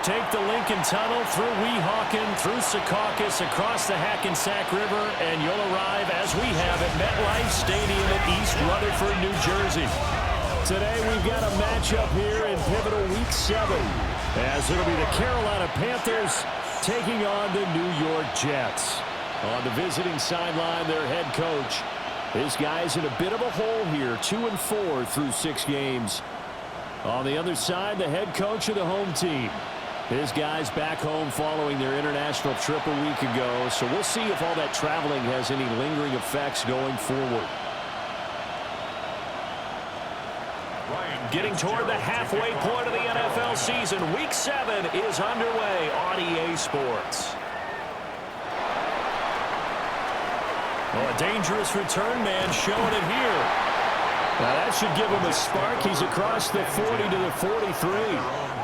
take the Lincoln Tunnel through Weehawken, through Secaucus, across the Hackensack River, and you'll arrive, as we have, at MetLife Stadium in East Rutherford, New Jersey. Today we've got a matchup here in pivotal Week 7, as it'll be the Carolina Panthers taking on the New York Jets. On the visiting sideline, their head coach. This guy's in a bit of a hole here, 2-4 through 6 games. On the other side, the head coach of the home team. His guys back home following their international trip a week ago, so we'll see if all that traveling has any lingering effects going forward. Getting toward the halfway point of the NFL season, Week 7 is underway on EA Sports. Oh, a dangerous return man showing it here. Now that should give him a spark. He's across the 40 to the 43.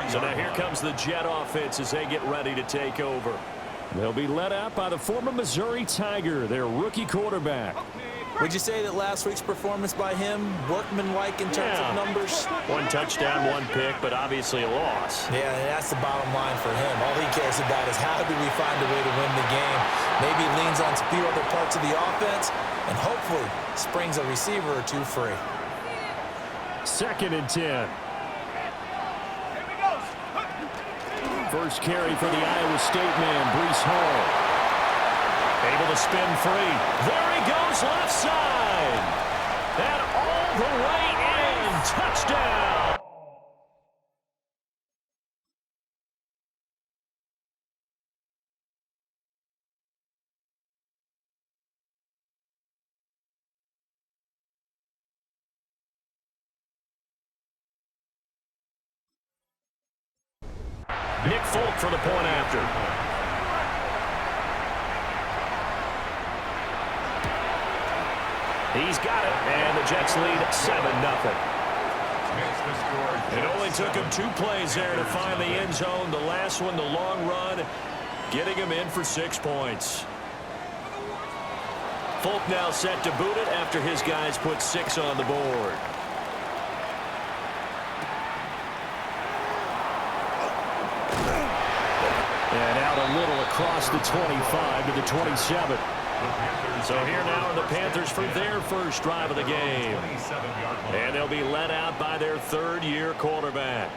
So now here comes the Jet offense as they get ready to take over. They'll be led out by the former Missouri Tiger, their rookie quarterback. Would you say that last week's performance by him, workmanlike in terms of numbers? 1 touchdown, 1 pick, but obviously a loss. Yeah, that's the bottom line for him. All he cares about is how do we find a way to win the game. Maybe he leans on a few other parts of the offense and hopefully springs a receiver or two free. 2nd and 10. First carry for the Iowa State man, Breece Hall. Able to spin free. There he goes, left side. And all the way in. Touchdown. Nick Folk for the point after. He's got it, and the Jets lead 7-0. It only took him 2 plays there to find the end zone. The last one, the long run, getting him in for 6 points. Folk now set to boot it after his guys put 6 on the board. And out a little across the 25 to the 27. So here now are the Panthers for their first drive of the game. And they'll be led out by their 3rd-year quarterback.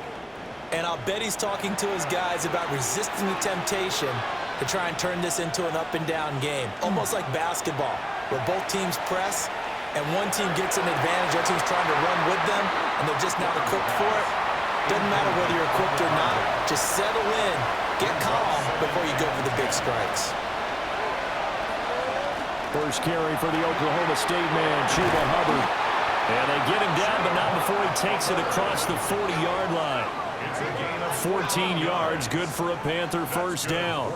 And I'll bet he's talking to his guys about resisting the temptation to try and turn this into an up-and-down game. Almost like basketball, where both teams press, and one team gets an advantage, the other team's trying to run with them, and they're just not equipped for it. Doesn't matter whether you're equipped or not. Just settle in, get calm before you go for the big strikes. First carry for the Oklahoma State man, Chuba Hubbard. And they get him down, but not before he takes it across the 40-yard line. 14 yards, good for a Panther first down.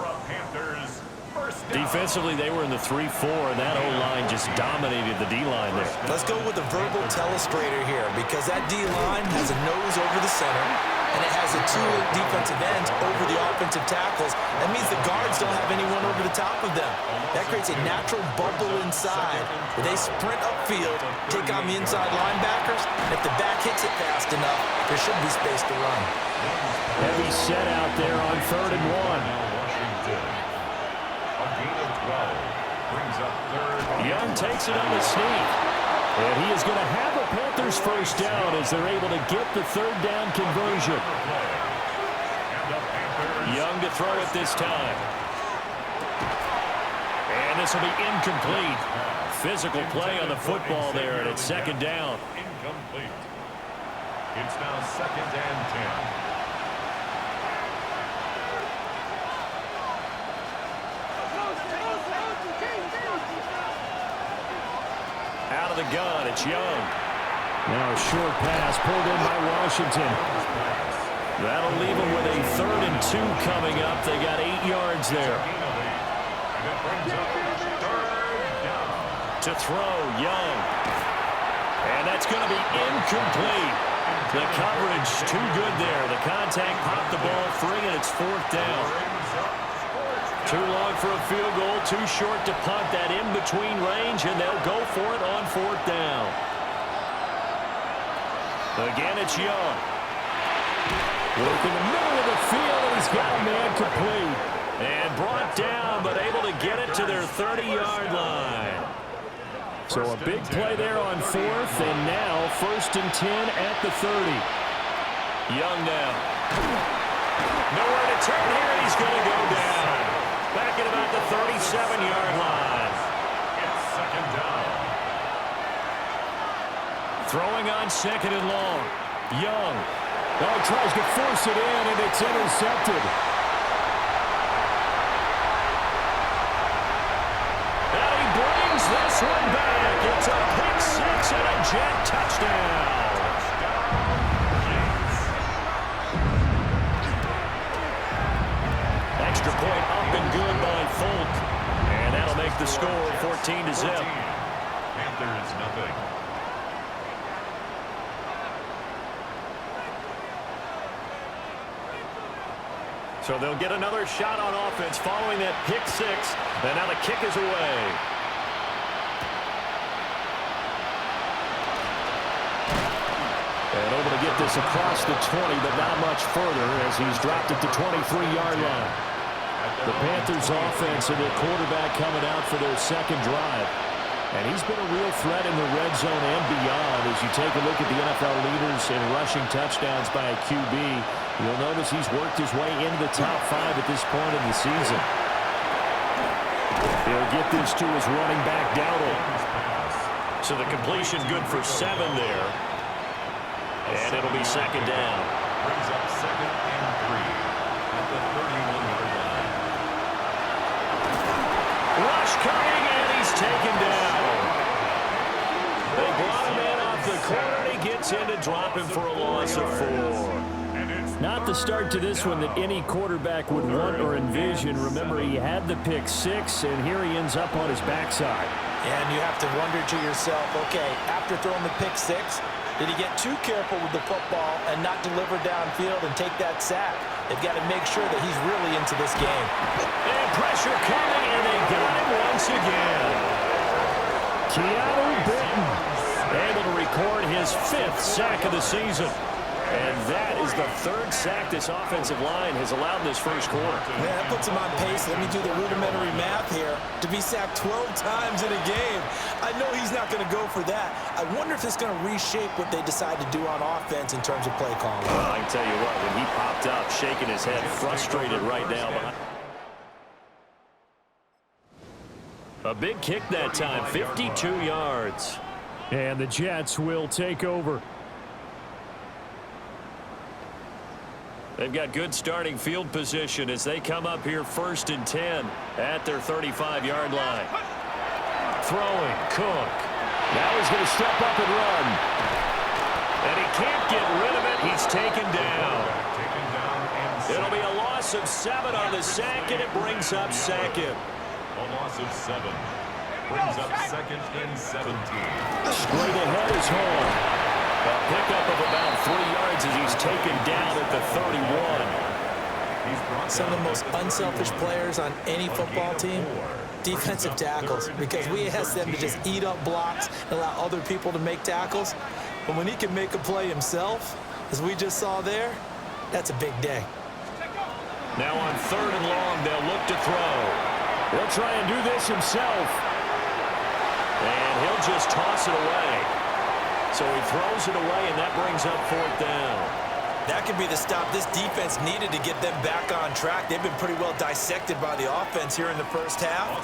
Defensively, they were in the 3-4, and that O-line just dominated the D-line there. Let's go with a verbal telestrator here, because that D-line has a nose over the center, and it has a 2 defensive ends over the offensive tackles. That means the guards don't have anyone over the top of them. That creates a natural bubble inside where they sprint upfield, take on the inside linebackers, and if the back hits it fast enough, there should be space to run. Heavy set out there on 3rd and 1. Young takes it on the sneak. And he is going to have a Panthers first down as they're able to get the 3rd down conversion. Young to throw it this time. And this will be incomplete. Physical play on the football there, and it's 2nd down. Incomplete. It's now 2nd and 10. Out of the gun, it's Young. Now a short pass pulled in by Washington. That'll leave them with a 3rd and 2 coming up. They got 8 yards there. To throw, Young. And that's going to be incomplete. The coverage too good there. The contact popped the ball free, and it's 4th down. Too long for a field goal, too short to punt. That in-between range, and they'll go for it on 4th down. Again, it's Young. Working the middle of the field, and he's got a man complete. And brought down, but able to get it to their 30-yard line. So a big play there on fourth, and now 1st and 10 at the 30. Young now. Nowhere to turn here, and he's going to go down. Back at about the 37-yard line. It's 2nd down. Throwing on 2nd and long. Young. Oh, tries to force it in, and it's intercepted. And he brings this one back. It's a pick six and a Jet touchdown. Extra point up and good by Folk. And that'll make the score 14-0. Panthers nothing. So they'll get another shot on offense following that pick six. And now the kick is away. And able to get this across the 20, but not much further as he's dropped it to 23-yard line. The Panthers offense and their quarterback coming out for their second drive. And he's been a real threat in the red zone and beyond. As you take a look at the NFL leaders in rushing touchdowns by a QB, you'll notice he's worked his way into the top 5 at this point in the season. He'll get this to his running back, Dowdle. So the completion good for 7 there. And it'll be 2nd down. Brings up 2nd and 3 at the 31-yard line. Rush coming, and he's taken down. They brought him in off the corner, and he gets in to drop him for a loss of 4. Not the start to this one that any quarterback would want or envision. Remember, he had the pick six, and here he ends up on his backside. And you have to wonder to yourself, okay, after throwing the pick six, did he get too careful with the football and not deliver downfield and take that sack? They've got to make sure that he's really into this game. And pressure coming, and they got him once again. Keanu Benton able to record his 5th sack of the season. And that is the 3rd sack this offensive line has allowed in this first quarter. Man, that puts him on pace. Let me do the rudimentary math here. To be sacked 12 times in a game, I know he's not going to go for that. I wonder if it's going to reshape what they decide to do on offense in terms of play calling. Well, I can tell you what, when he popped up, shaking his head, frustrated right now. A big kick that time, 52 yards. And the Jets will take over. They've got good starting field position as they come up here 1st and 10 at their 35-yard line. Throwing, Cook. Now he's going to step up and run. And he can't get rid of it. He's taken down. It'll be a loss of 7 on the sack, and it brings up 2nd. A loss of 7. Brings up 2nd and 17. Straight ahead is home. A pickup of about 3 yards as he's taken down at the 31. Some of the most unselfish players on any football team, defensive tackles, because we ask them to just eat up blocks and allow other people to make tackles. But when he can make a play himself, as we just saw there, that's a big day. Now on 3rd and long, they'll look to throw. He'll try and do this himself. And he'll just toss it away. So he throws it away, and that brings up 4th down. That could be the stop this defense needed to get them back on track. They've been pretty well dissected by the offense here in the first half.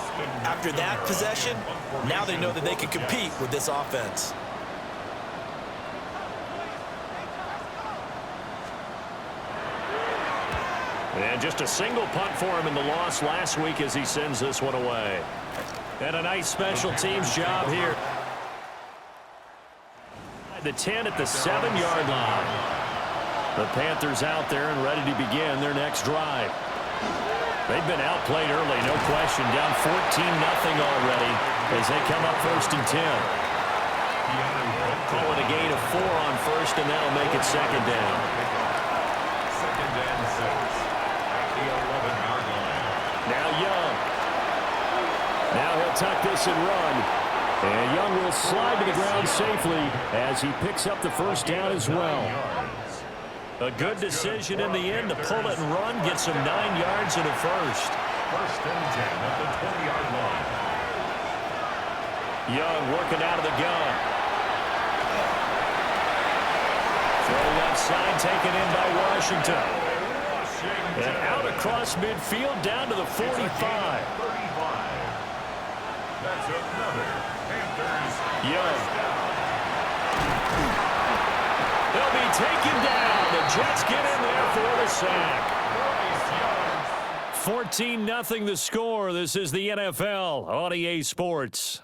After that possession, now they know that they can compete with this offense. And just a single punt for him in the loss last week as he sends this one away. And a nice special teams job here. The 10 at the 7-yard line. The Panthers out there and ready to begin their next drive. They've been outplayed early, no question. Down 14-0 already as they come up 1st and 10. Calling a gain of 4 on 1st, and that'll make it 2nd down. 2nd and 6 at the 11-yard line. Now Young. Now he'll tuck this and run. And Young will slide to the ground safely as he picks up the 1st down as well. A good decision in the end to pull it and run, get some 9 yards and a first. First and 10 at the 20-yard line. Young working out of the gun. Throw left side taken in by Washington. And out across midfield down to the 45. 35. That's another Panthers. Young. They'll be taken down. The Jets get in there for the sack. 14-0 the score. This is the NFL on EA Sports.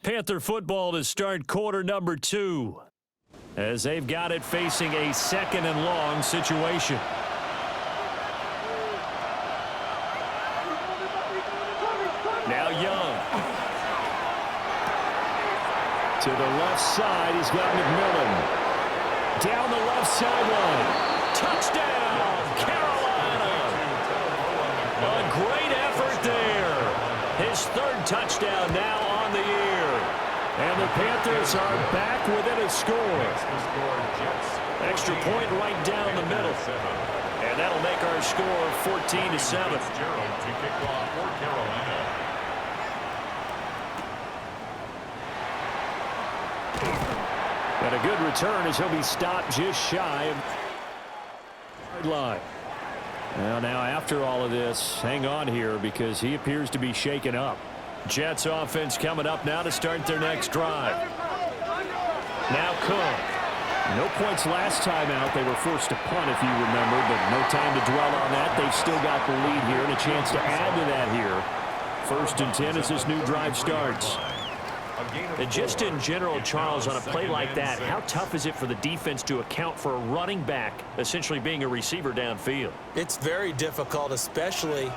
Panther football to start quarter number 2. As they've got it facing a second and long situation. Now Young. To the left side, he's got McMillan. Down the left sideline. Touchdown, Carolina. A great effort there. His 3rd touchdown now on the year. And the Panthers are back within a score. Extra point right down the middle. And that'll make our score 14-7. And a good return as he'll be stopped just shy of the line. Well, now after all of this, hang on here because he appears to be shaken up. Jets offense coming up now to start their next drive. Now Cook. No points last time out. They were forced to punt, if you remember, but no time to dwell on that. They've still got the lead here and a chance to add to that here. 1st and 10 as this new drive starts. And just in general, Charles, on a play like that, how tough is it for the defense to account for a running back essentially being a receiver downfield? It's very difficult, especially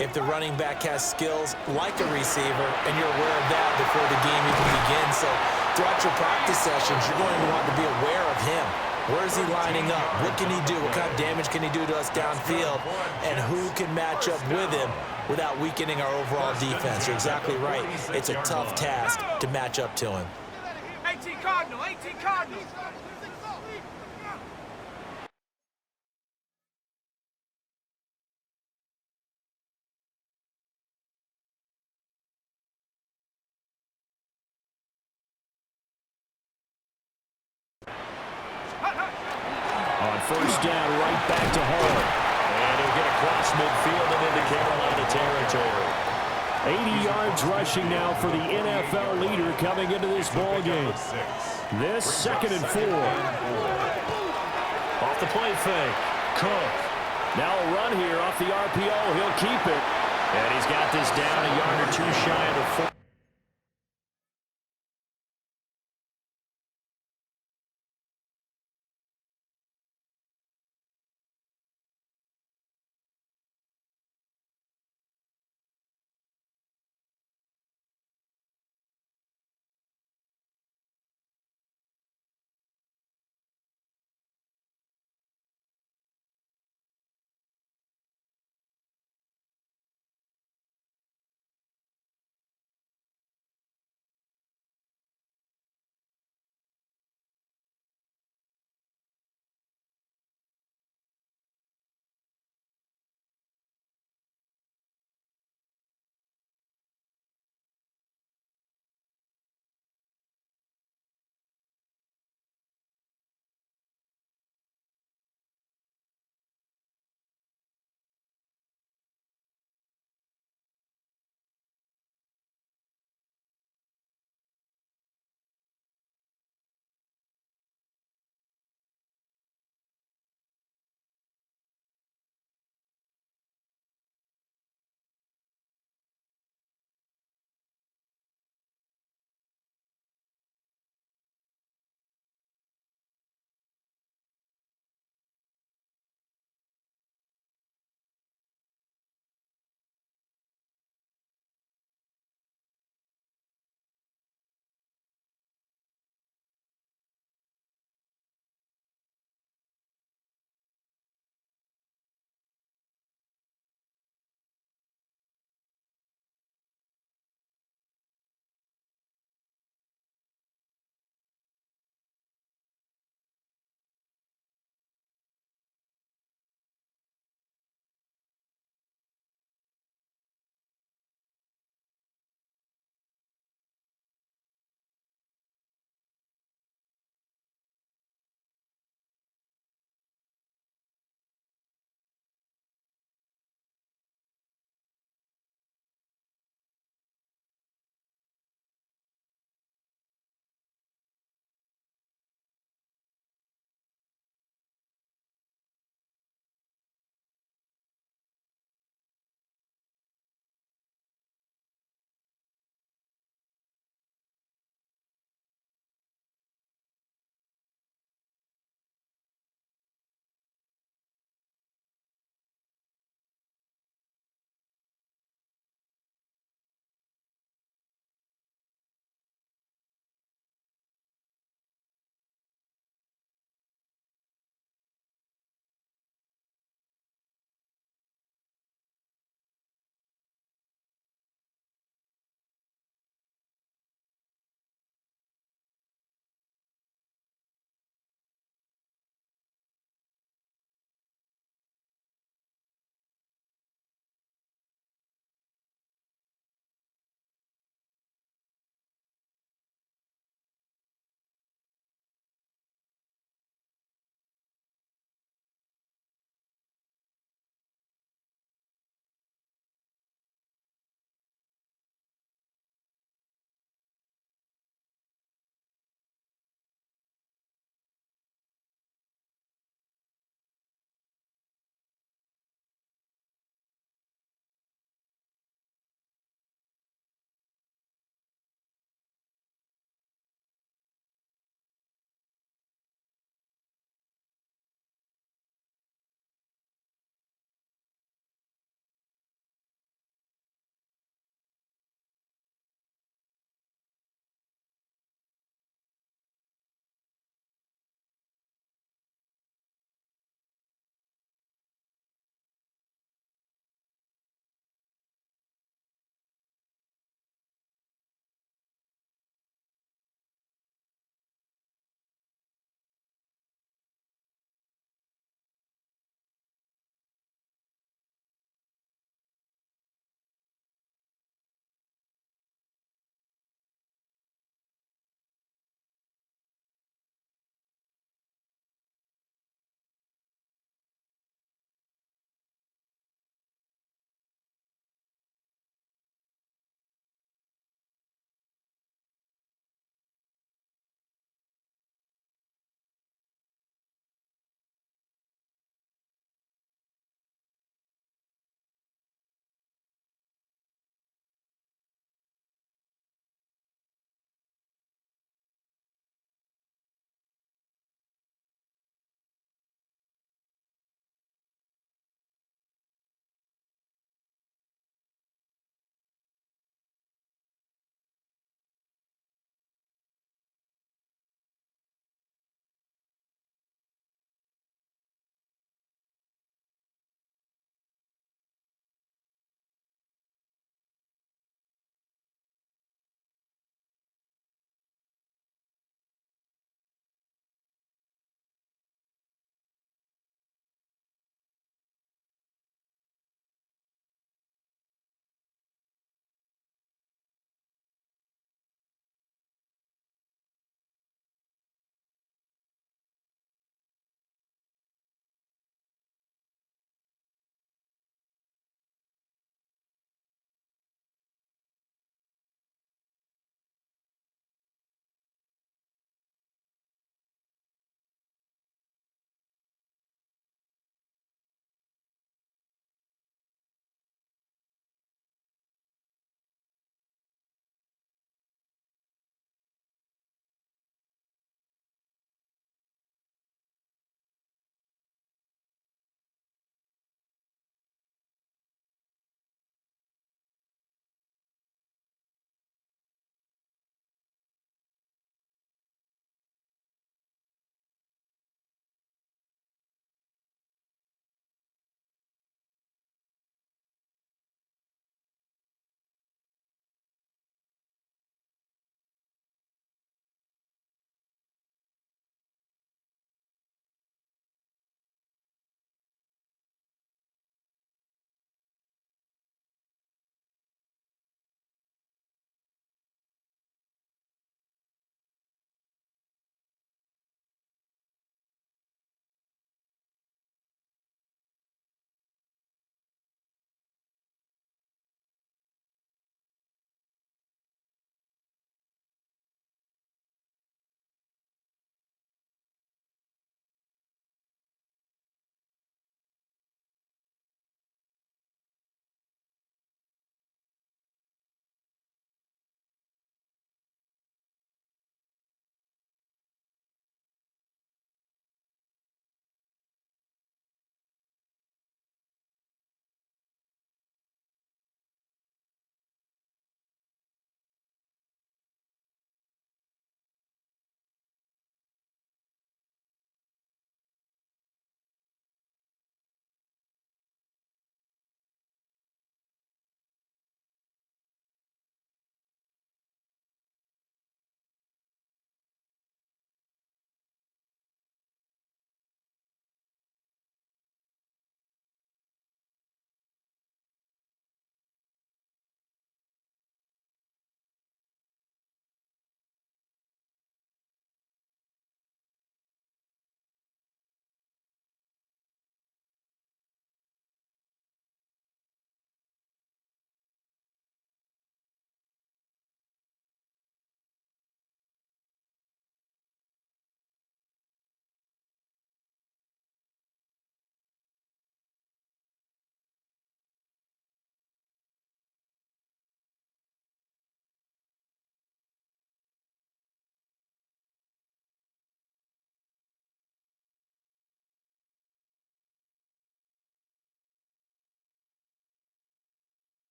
if the running back has skills like a receiver, and you're aware of that before the game even begins. So throughout your practice sessions, you're going to want to be aware of him. Where is he lining up? What can he do? What kind of damage can he do to us downfield? And who can match up with him without weakening our overall defense? You're exactly right. It's a tough task to match up to him. 18 Cardinal, 18 Cardinal. On first down, right back to Hall. And he'll get across midfield and into Carolina territory. 80 yards rushing now for the NFL leader coming into this ball game. This 2nd and 4. Off the play fake. Cook. Now a run here off the RPO. He'll keep it. And he's got this down a yard or 2 shy of the 4.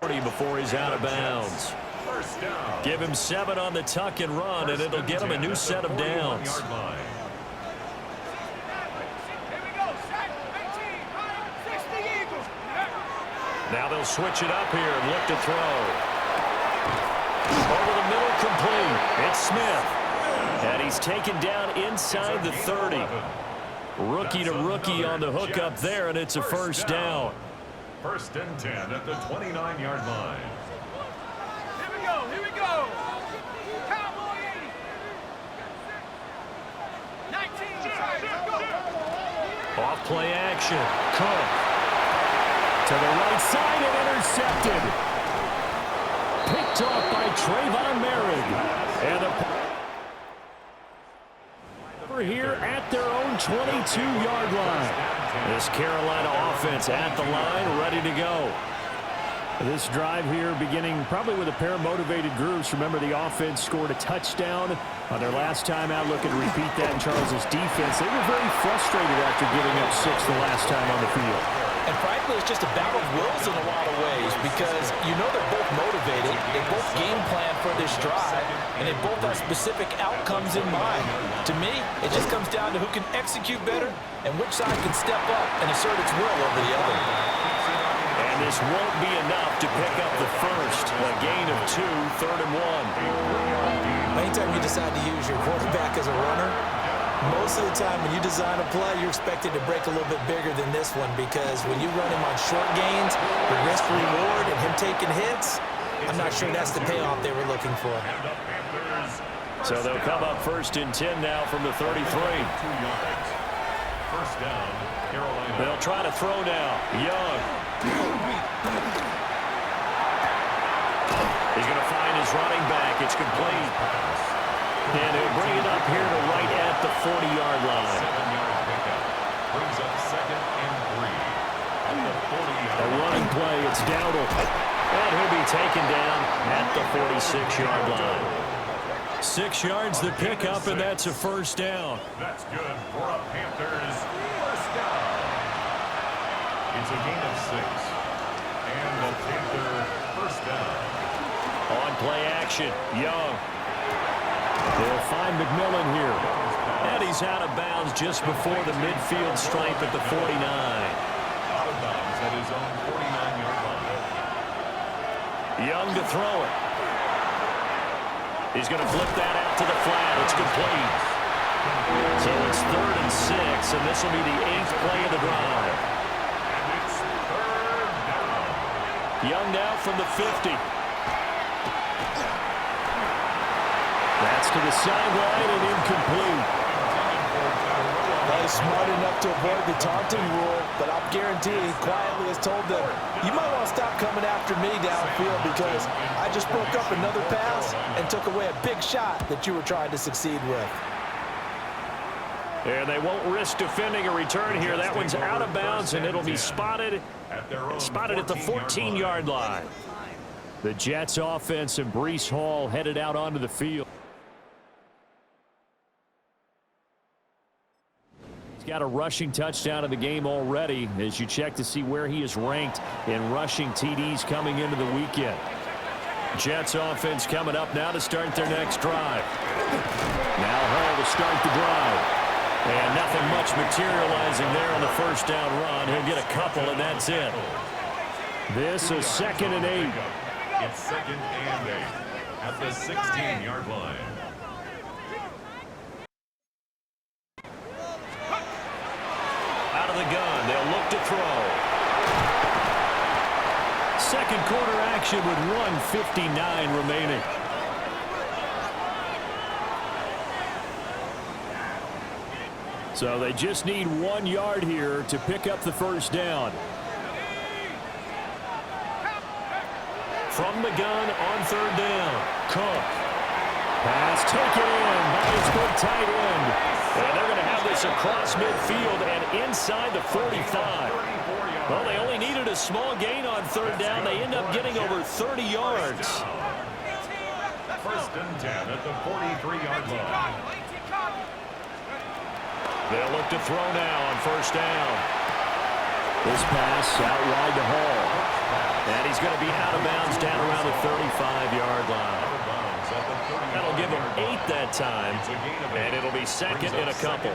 before he's out of bounds. First down. Give him 7 on the tuck and run, and it'll get him a new set of downs. Here we go, set, 18, 60 Eagles. Now they'll switch it up here and look to throw. Over the middle, complete. It's Smith. And he's taken down inside the 30. Rookie to rookie on the hook up there, and it's a first down. First and 10 at the 29-yard line. Here we go, here we go. Cowboy 80. 19, go. Off play action. Cook. To the right side and intercepted. Picked off by Trayvon Merritt. And over here at their own 22-yard line. This Carolina offense at the line, ready to go. This drive here beginning probably with a pair of motivated groups. Remember, the offense scored a touchdown on their last time out. Looking to repeat that in Charles' defense. They were very frustrated after giving up 6 the last time on the field. And frankly, it's just a battle of wills in a lot of ways because you know they're both motivated, they both game plan for this drive, and they both have specific outcomes in mind. To me, it just comes down to who can execute better and which side can step up and assert its will over the other. And this won't be enough to pick up the first. A gain of 2, 3rd and 1. Anytime you decide to use your quarterback as a runner, most of the time when you design a play, you're expected to break a little bit bigger than this one because when you run him on short gains, the risk-reward and him taking hits, I'm not sure that's the payoff they were looking for. So they'll come up first and 10 now from the 33. 2 yards. First down, Carolina. They'll try to throw now. Young. He's going to find his running back. It's complete. And he'll bring it up here to right at the 40-yard line. 7-yard pickup. Brings up 2nd and 3. At the 40-yard A running play. It's Dowdle. And he'll be taken down at the 46-yard line. 6 yards the pickup, and that's a first down. That's good for a Panthers first down. It's a gain of 6. And the Panther first down. On play action, Young. They'll find McMillan here. And he's out of bounds just before the midfield stripe at the 49. Out of bounds at his own 49-yard line. Young to throw it. He's going to flip that out to the flat. It's complete. So it's 3rd and 6, and this will be the 8th play of the drive. And it's 3rd down. Young now from the 50. That's to the sideline and incomplete. Well, he's smart enough to avoid the taunting rule, but I'll guarantee he quietly has told them, you might want to stop coming after me downfield because I just broke up another pass and took away a big shot that you were trying to succeed with. And they won't risk defending a return here. That one's out of bounds, and it'll be spotted at the 14-yard line. The Jets offense and Breece Hall headed out onto the field. Got a rushing touchdown in the game already as you check to see where he is ranked in rushing TDs coming into the weekend. Jets offense coming up now to start their next drive. Now Hall to start the drive. And nothing much materializing there on the first down run. He'll get a couple, and that's it. This is 2nd and 8. It's 2nd and 8 at the 16-yard line. Out of the gun, they'll look to throw. Second quarter action with 1:59 remaining. So they just need 1 yard here to pick up the first down. From the gun on 3rd down, Cook. Pass taken in by his big tight end. And they're going to have this across midfield and inside the 45. Well, they only needed a small gain on 3rd down. They end up getting over 30 yards. First and 10 at the 43-yard line. They'll look to throw now on 1st down. This pass out wide to Hall. And he's going to be out of bounds down around the 35-yard line. That'll give him 8 that time, and it'll be second in a couple.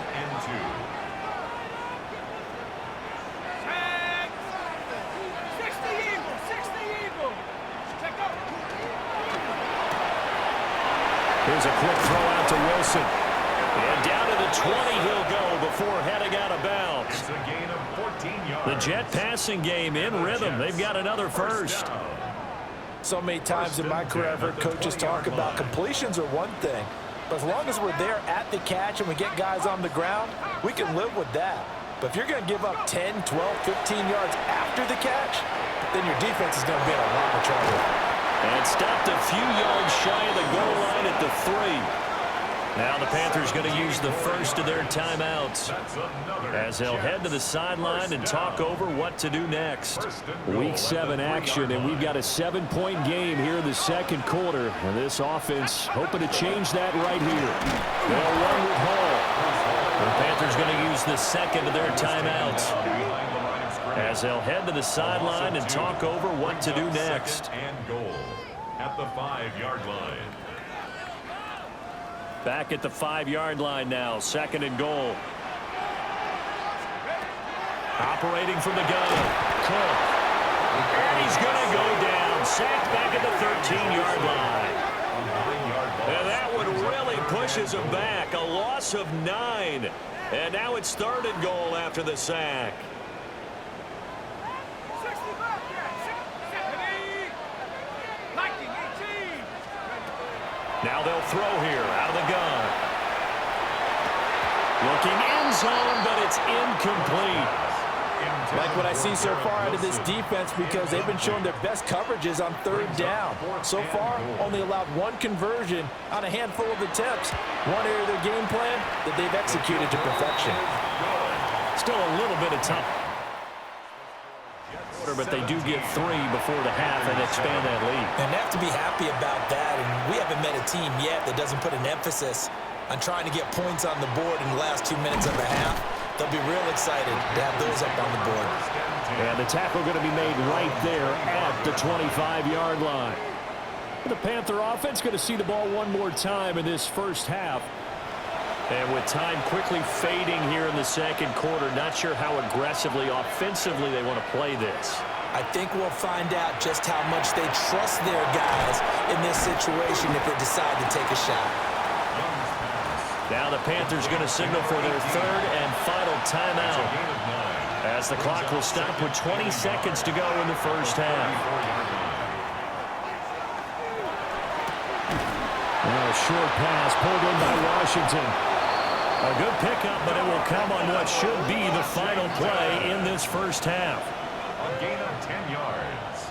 Here's a quick throw out to Wilson. And down to the 20 he'll go before heading out of bounds. It's a gain of 14 yards. The Jet passing game in rhythm. They've got another first. So many times in my career I've heard coaches talk about completions are one thing, but as long as we're there at the catch and we get guys on the ground, we can live with that. But if you're going to give up 10, 12, 15 yards after the catch, then your defense is going to be in a lot of trouble. And stopped a few yards shy of the goal line at the 3. Now the Panthers going to use the first of their timeouts as they'll head to the sideline and talk over what to do next. Week 7 action, and we've got a 7-point game here in the second quarter. And this offense hoping to change that right here. They'll run with Hall. The Panthers going to use the second of their timeouts as they'll head to the sideline and talk over what to do next. And goal at the 5-yard line. Back at the 5-yard line now, second and goal. Operating from the gun, Cook. And he's going to go down, sacked back at the 13-yard line. And that one really pushes him back, a loss of 9. And now it's third and goal after the sack. Now they'll throw here out of the gun. Looking end zone, but it's incomplete. Like what I see so far out of this defense because they've been showing their best coverages on third down. So far, only allowed 1 conversion on a handful of attempts. One area of their game plan that they've executed to perfection. Still a little bit of tough. But they do get 3 before the half and expand that lead. And they have to be happy about that. And we haven't met a team yet that doesn't put an emphasis on trying to get points on the board in the last 2 minutes of the half. They'll be real excited to have those up on the board. And the tackle going to be made right there at the 25-yard line. The Panther offense going to see the ball one more time in this first half. And with time quickly fading here in the second quarter, not sure how aggressively, offensively they want to play this. I think we'll find out just how much they trust their guys in this situation if they decide to take a shot. Now the Panthers going to signal for their third and final timeout as the clock will stop with 20 seconds to go in the first half. Now a short pass pulled in by Washington. A good pickup, but it will come on what should be the final play in this first half. A gain of 10 yards.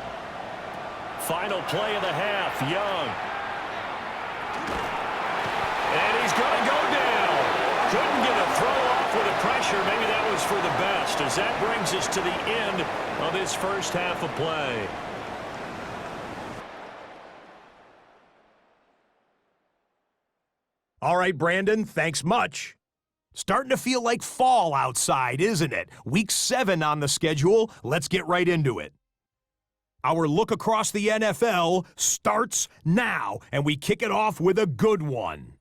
Final play of the half, Young. And he's going to go down. Couldn't get a throw off with the pressure. Maybe that was for the best, as that brings us to the end of this first half of play. All right, Brandon, thanks much. Starting to feel like fall outside, isn't it? Week 7 on the schedule. Let's get right into it. Our look across the NFL starts now, and we kick it off with a good one.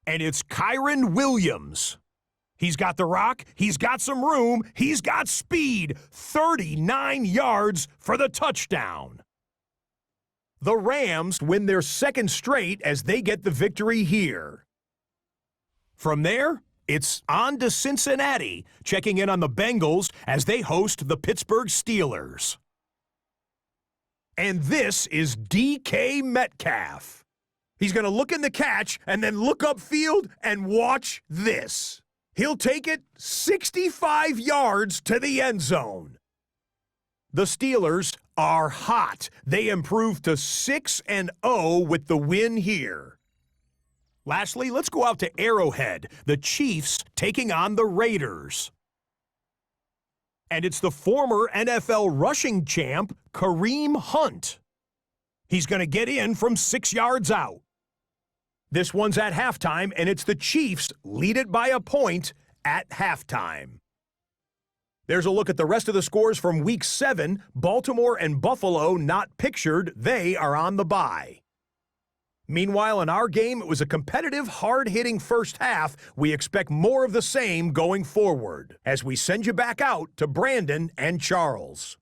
And it's Kyren Williams. He's got the rock, he's got some room, he's got speed. 39 yards for the touchdown. The Rams win their second straight as they get the victory here. From there, it's on to Cincinnati, checking in on the Bengals as they host the Pittsburgh Steelers. And this is DK Metcalf. He's going to look in the catch and then look upfield and watch this. He'll take it 65 yards to the end zone. The Steelers are hot. They improved to 6-0 with the win here. Lastly, let's go out to Arrowhead, the Chiefs taking on the Raiders. And it's the former NFL rushing champ, Kareem Hunt. He's going to get in from 6 yards out. This one's at halftime, and it's the Chiefs lead it by a point at halftime. There's a look at the rest of the scores from Week 7. Baltimore and Buffalo not pictured. They are on the bye. Meanwhile, in our game, it was a competitive, hard-hitting first half. We expect more of the same going forward as we send you back out to Brandon and Charles.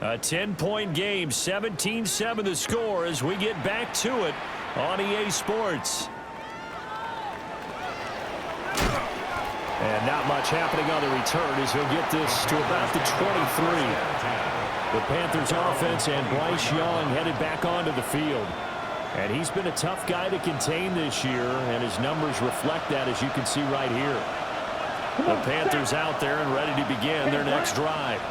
A 10-point game, 17-7 the score as we get back to it on EA Sports. And not much happening on the return as he'll get this to about the 23. The Panthers offense and Bryce Young headed back onto the field. And he's been a tough guy to contain this year, and his numbers reflect that, as you can see right here. The Panthers out there and ready to begin their next drive.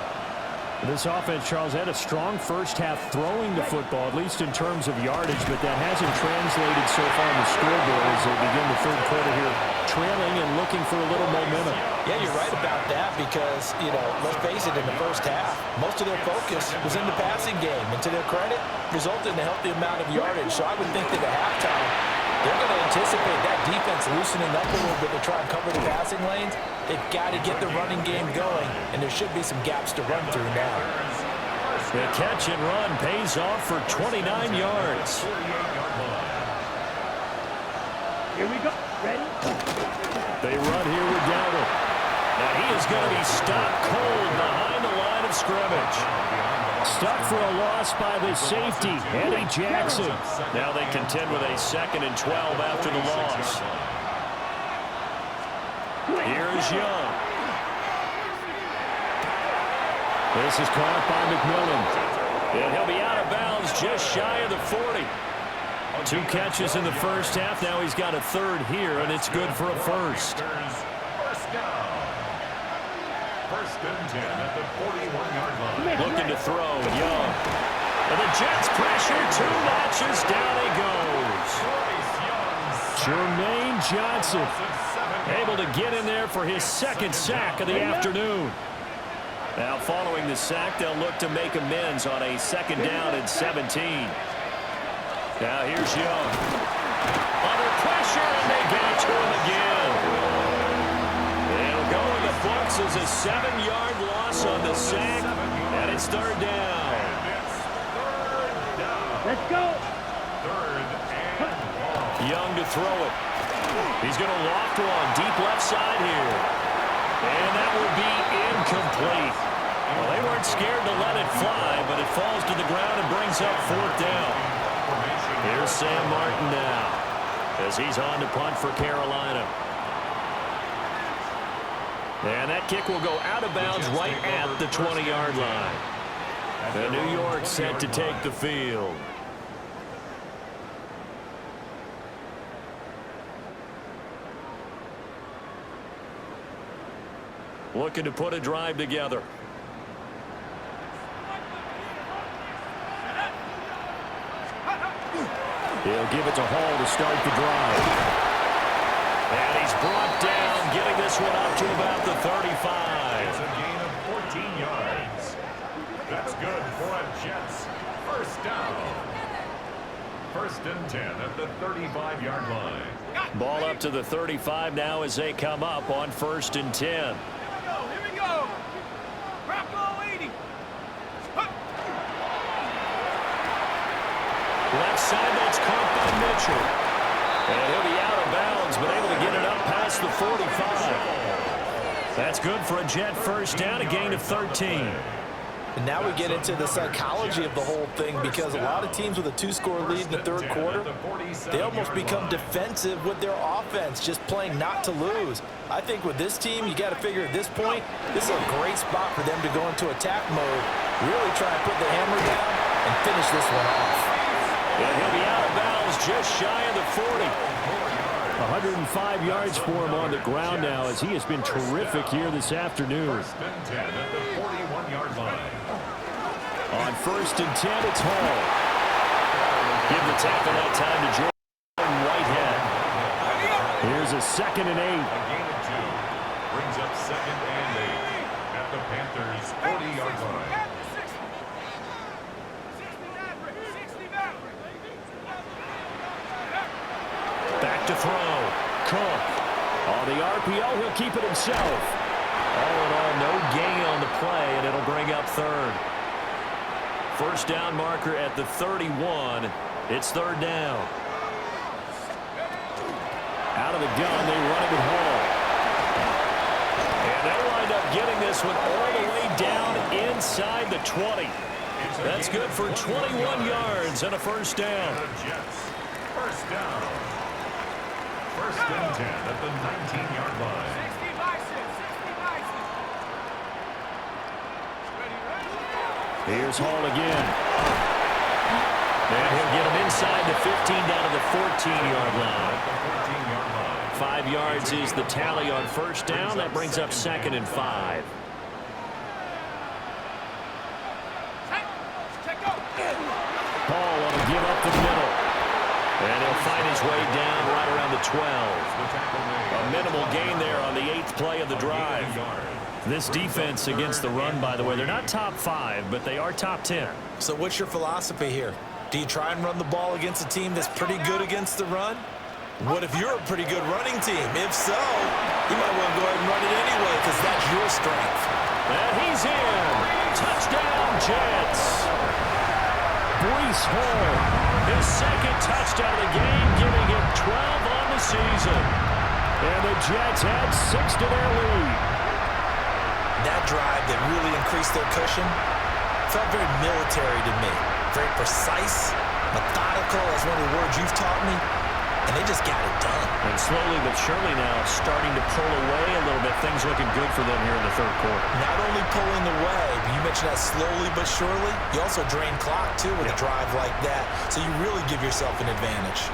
This offense, Charles, had a strong first half throwing the football, at least in terms of yardage, but that hasn't translated so far on the scoreboard as they begin the third quarter here, trailing and looking for a little momentum. Yeah, you're right about that because, let's face it, in the first half, most of their focus was in the passing game, and to their credit, resulted in a healthy amount of yardage. So I would think that at halftime, they're going to anticipate that defense loosening up a little bit to try and cover the passing lanes. They've got to get the running game going, and there should be some gaps to run through now. The catch and run pays off for 29 yards. Here we go. Ready? They run here with Dowdle. Now he is going to be stopped cold behind the line of scrimmage. Stuck for a loss by the safety, Eddie Jackson. Now they contend with a 2nd and 12 after the loss. Here is Young. This is caught by McMillan. And he'll be out of bounds just shy of the 40. 2 catches in the first half. Now he's got a 3rd here, and it's good for a first. First down. 1st and 10 at the 41-yard line. Looking to throw, Young. And the Jets pressure, 2 notches, down he goes. Jermaine Johnson able to get in there for his second sack of the afternoon. Now following the sack, they'll look to make amends on a 2nd down and 17. Now here's Young. Under pressure, and they get it to him again. It'll go in the books as a 7-yard loss on the sack, and it's 3rd down. Let's go. Young to throw it. He's going to loft one deep left side here. And that will be incomplete. Well, they weren't scared to let it fly, but it falls to the ground and brings up 4th down. Here's Sam Martin now as he's on to punt for Carolina. And that kick will go out of bounds right at the 20-yard line. The New York set to take the field. Looking to put a drive together. He'll give it to Hall to start the drive. And he's brought down, getting this one up to about the 35. It's a gain of 14 yards. That's good for a Jets 1st down. 1st and 10 at the 35-yard line. Ball up to the 35 now as they come up on 1st and 10. Here we go. Bravo 80. Left side, that's caught by Mitchell. And he'll be out of bounds, but able to get it up past the 45. That's good for a Jet 1st down, a gain of 13. And now we get into the psychology of the whole thing, because a lot of teams with a 2-score lead in the 3rd quarter, they almost become defensive with their offense, just playing not to lose. I think with this team, you got to figure at this point, this is a great spot for them to go into attack mode, really try and put the hammer down and finish this one off. And he'll be out of bounds just shy of the 40. 105 yards for him on the ground now, as he has been terrific here this afternoon. 1st and 10 at the 41-yard line. On 1st and 10, it's Hall. Give the tackle that time to Jordan Whitehead. Here's a 2nd and 8. A gain of 2 brings up 2nd and 8 at the Panthers' 40-yard line. Back to throw. Cook. On the RPO, he'll keep it himself. All in all, no gain on the play, and it'll bring up 3rd. 1st down marker at the 31. It's 3rd down. Out of the gun, they run it with Hall. And they'll wind up getting this one all the way down inside the 20. That's good for 21 yards and a 1st down. The Jets 1st down. 1st and 10 at the 19-yard line. 60 license. Here's Hall again. And he'll get him inside the 15 down to the 14-yard line. 5 yards is the tally on 1st down. That brings up 2nd and 5. Hall will give up the middle. And he'll find his way down right around the 12. A minimal gain there on the 8th play of the drive. This defense against the run, by the way, they're not top 5, but they are top 10. So what's your philosophy here? Do you try and run the ball against a team that's pretty good against the run? What if you're a pretty good running team? If so, you might want to go ahead and run it anyway, because that's your strength. And he's in. Touchdown, Jets. Breece Hall, his 2nd touchdown of the game, giving him 12 on the season. And the Jets add 6 to their lead. That drive that really increased their cushion felt very military to me. Very precise, methodical, that's one of the words you've taught me, and they just got it done. And slowly but surely now starting to pull away a little bit. Things looking good for them here in the 3rd quarter. Not only pulling away, but you mentioned that slowly but surely, you also drain clock too with a drive like that, so you really give yourself an advantage.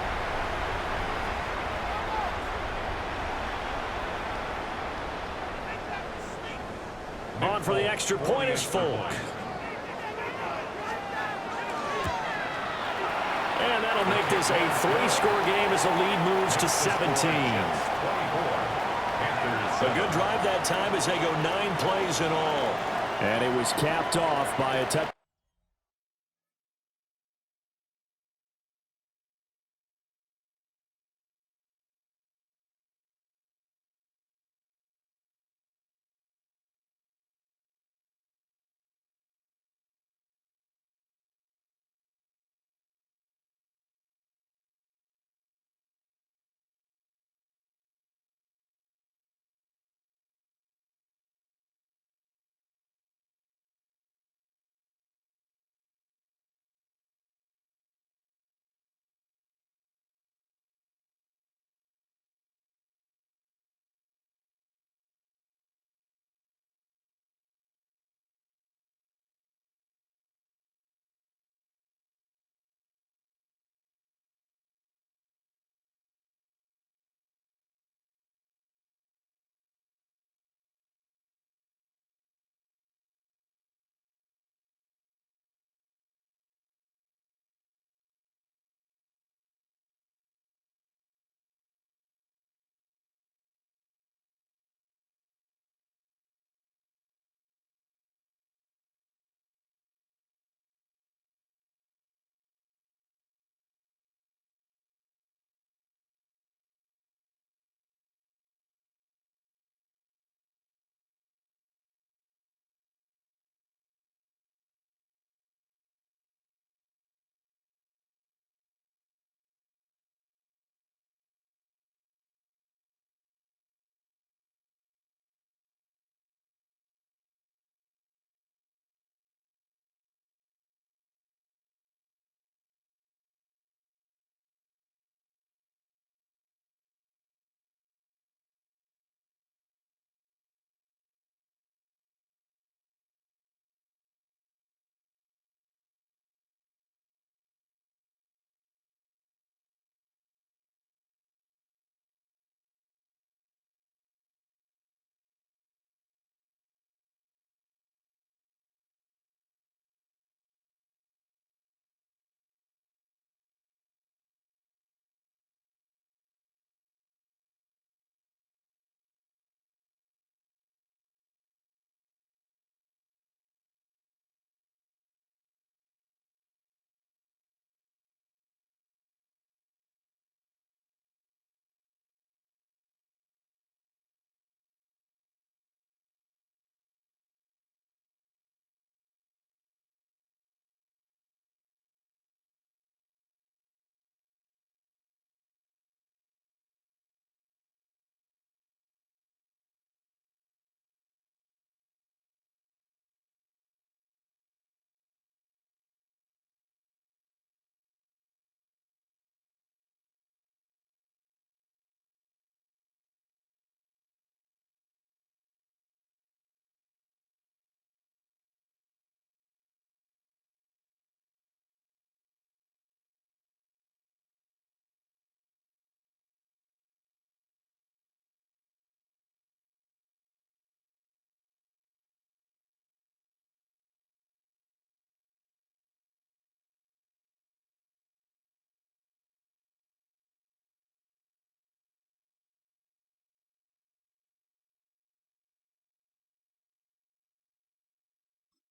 On for the extra point is Folk. And that'll make this a 3-score game as the lead moves to 17. A good drive that time as they go 9 plays in all. And it was capped off by a touchdown.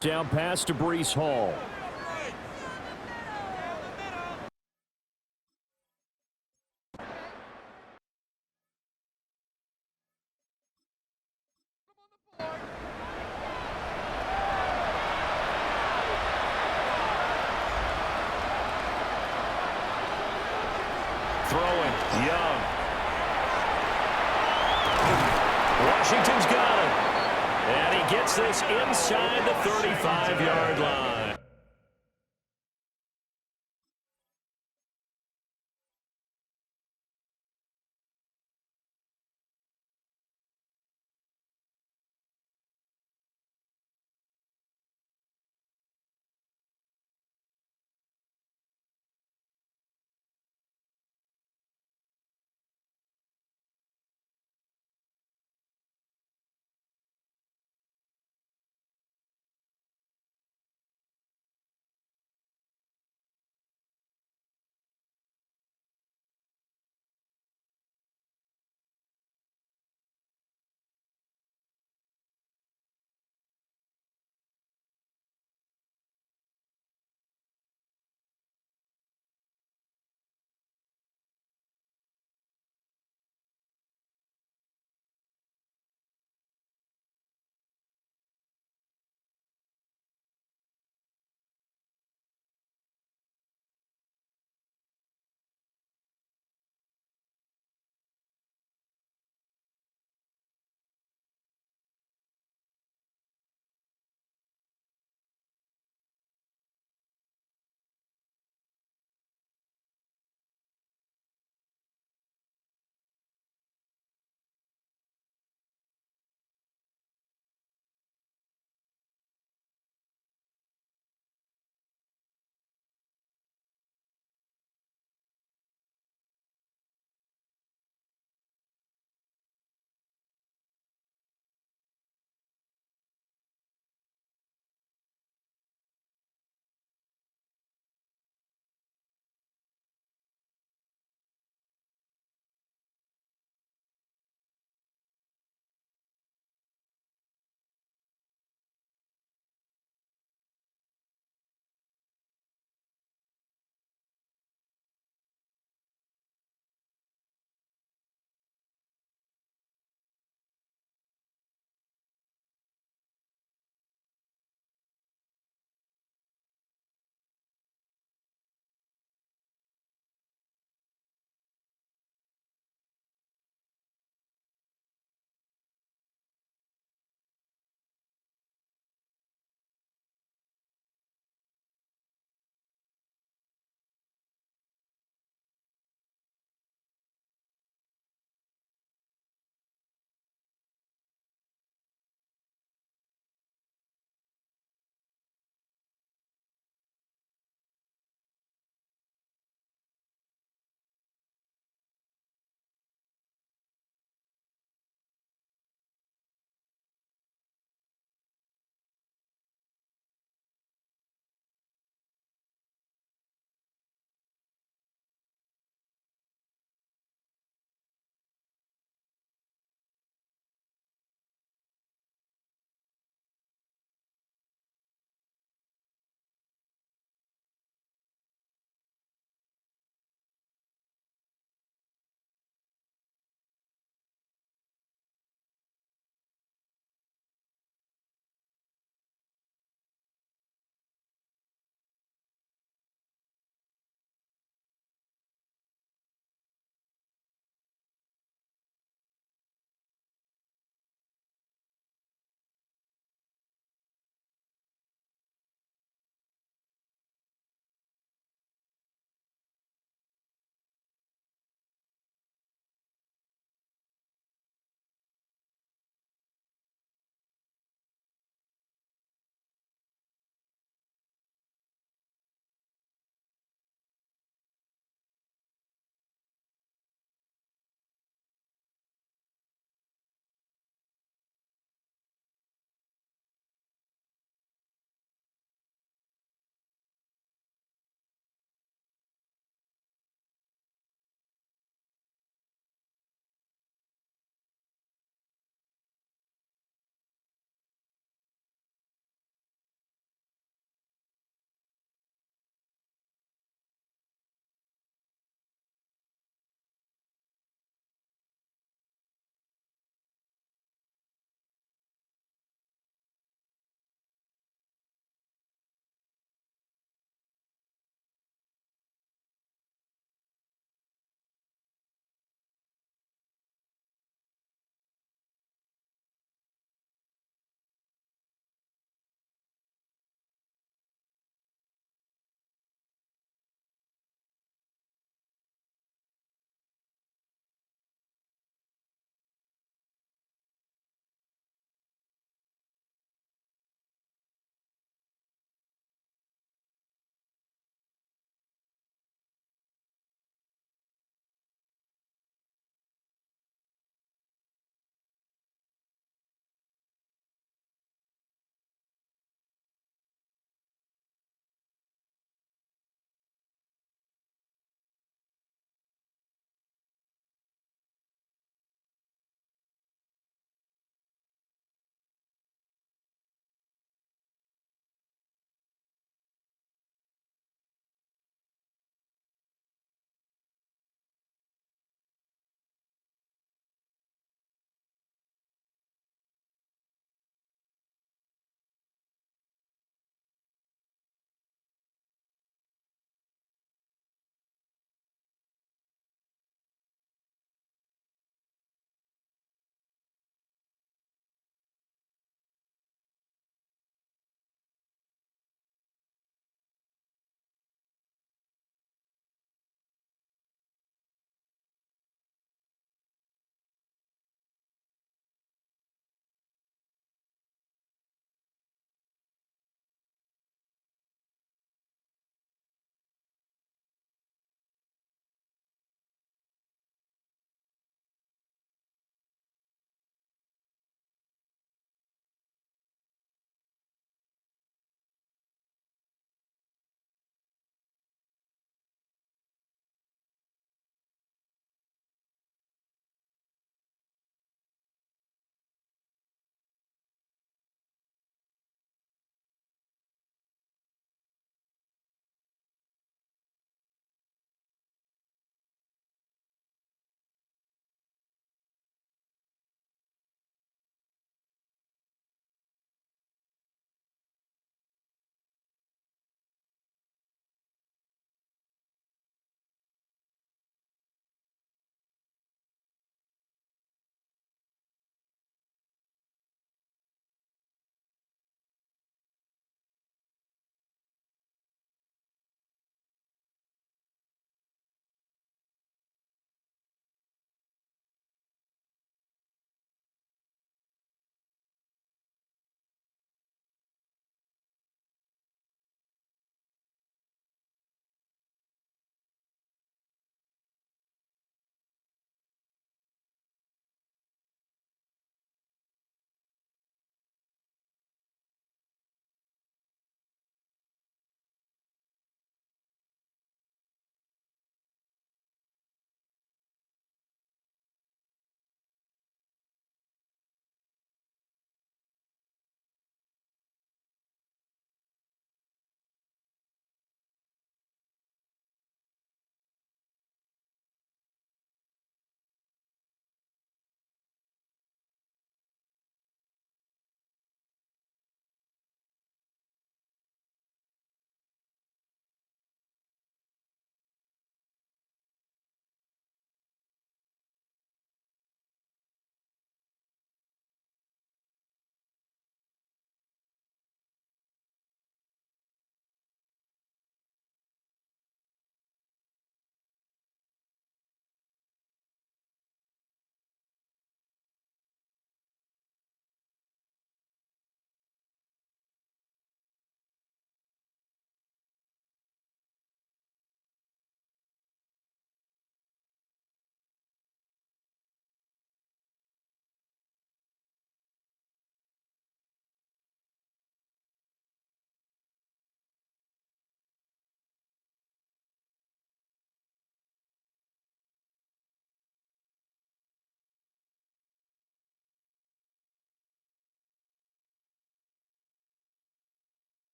Down pass to Breece Hall. Throwing, Young. Washington's got it. And he gets this inside the 35-yard line.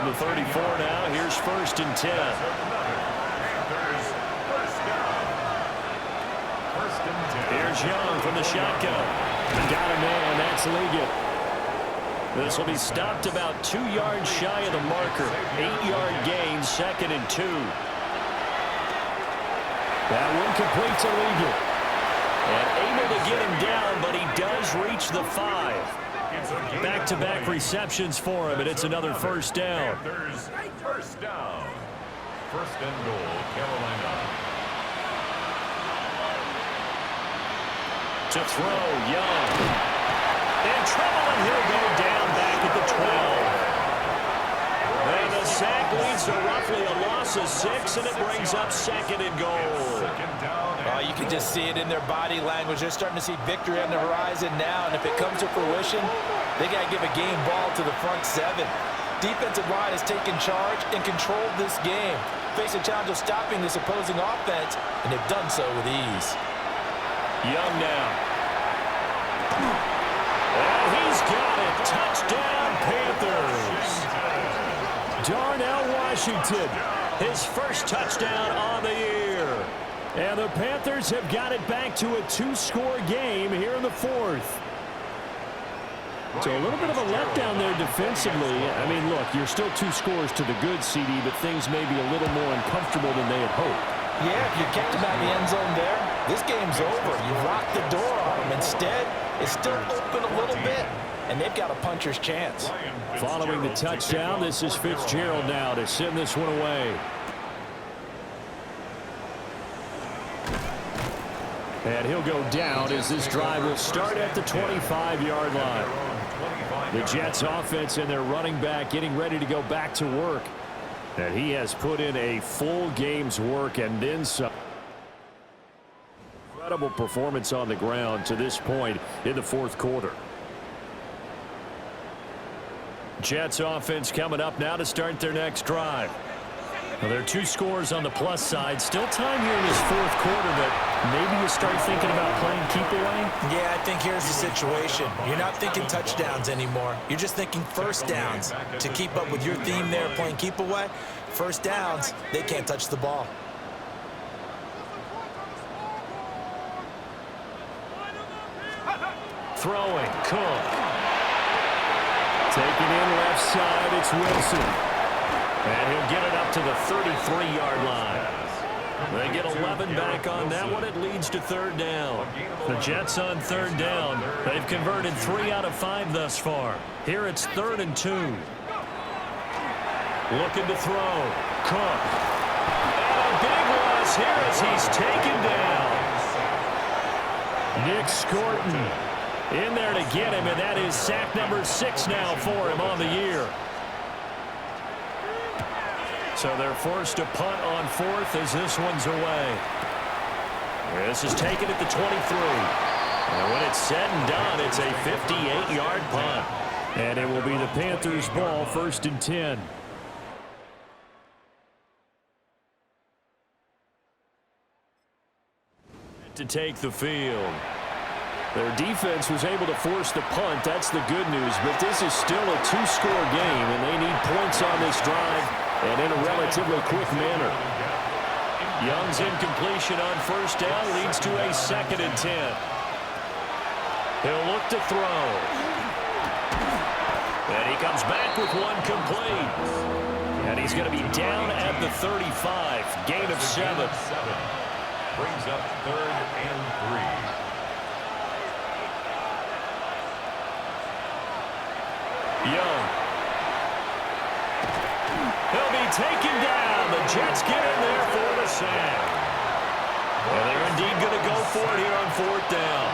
from the 34 now. Here's 1st and 10. Here's Young from the shotgun. Got a man. That's Liggett. This will be stopped about 2 yards shy of the marker. 8-yard gain, 2nd and 2. That one complete to Liggett. And able to get him down, but he does reach the 5. Back-to-back receptions for him, and it's another 1st down. First down. 1st and goal, Carolina. To throw, Young. In trouble, and he'll go down back at the 12. And the sack leads to roughly a loss of 6, and it brings up 2nd and goal. You can just see it in their body language. They're starting to see victory on the horizon now, and if it comes to fruition, they got to give a game ball to the front 7. Defensive line has taken charge and controlled this game. Face a challenge of stopping this opposing offense, and they've done so with ease. Young now. And he's got it. Touchdown, Panthers. Darnell Washington, his first touchdown on the year. And the Panthers have got it back to a 2-score game here in the 4th. So a little bit of a letdown there defensively. I mean, look, you're still 2 scores to the good, CD, but things may be a little more uncomfortable than they had hoped. Yeah, if you kept them out of the end zone there, this game's over. You've locked the door on them. Instead, it's still open a little bit, and they've got a puncher's chance. Following the touchdown, this is Fitzgerald now to send this one away. And he'll go down as this drive will start at the 25-yard line. The Jets offense and their running back getting ready to go back to work. And he has put in a full game's work and then some. Incredible performance on the ground to this point in the 4th quarter. Jets offense coming up now to start their next drive. Well, there are 2 scores on the plus side. Still time here in this 4th quarter, but maybe you start thinking about playing keep away? Yeah, I think here's the situation. You're not thinking touchdowns anymore. You're just thinking 1st downs. To keep up with your theme there, playing keep away, 1st downs, they can't touch the ball. Throwing, Cook. Taking in left side, it's Wilson. And he'll get it up to the 33-yard line. They get 11 back on that one. It leads to 3rd down. The Jets on 3rd down. They've converted 3 out of 5 thus far. Here it's 3rd and 2. Looking to throw. Cook. And a big loss here as he's taken down. Nick Scorton in there to get him, and that is sack number 6 now for him on the year. So they're forced to punt on 4th as this one's away. This is taken at the 23. And when it's said and done, it's a 58-yard punt. And it will be the Panthers' ball, 1st and 10. To take the field. Their defense was able to force the punt. That's the good news. But this is still a 2-score game, and they need points on this drive and in a relatively quick manner. Young's incompletion on 1st down leads to a 2nd and 10. He'll look to throw. And he comes back with one complete. And he's going to be down at the 35. Gain of 7. Brings up 3rd and 3. Young. He'll be taken down. The Jets get in there for the sack. And they're indeed going to go for it here on 4th down.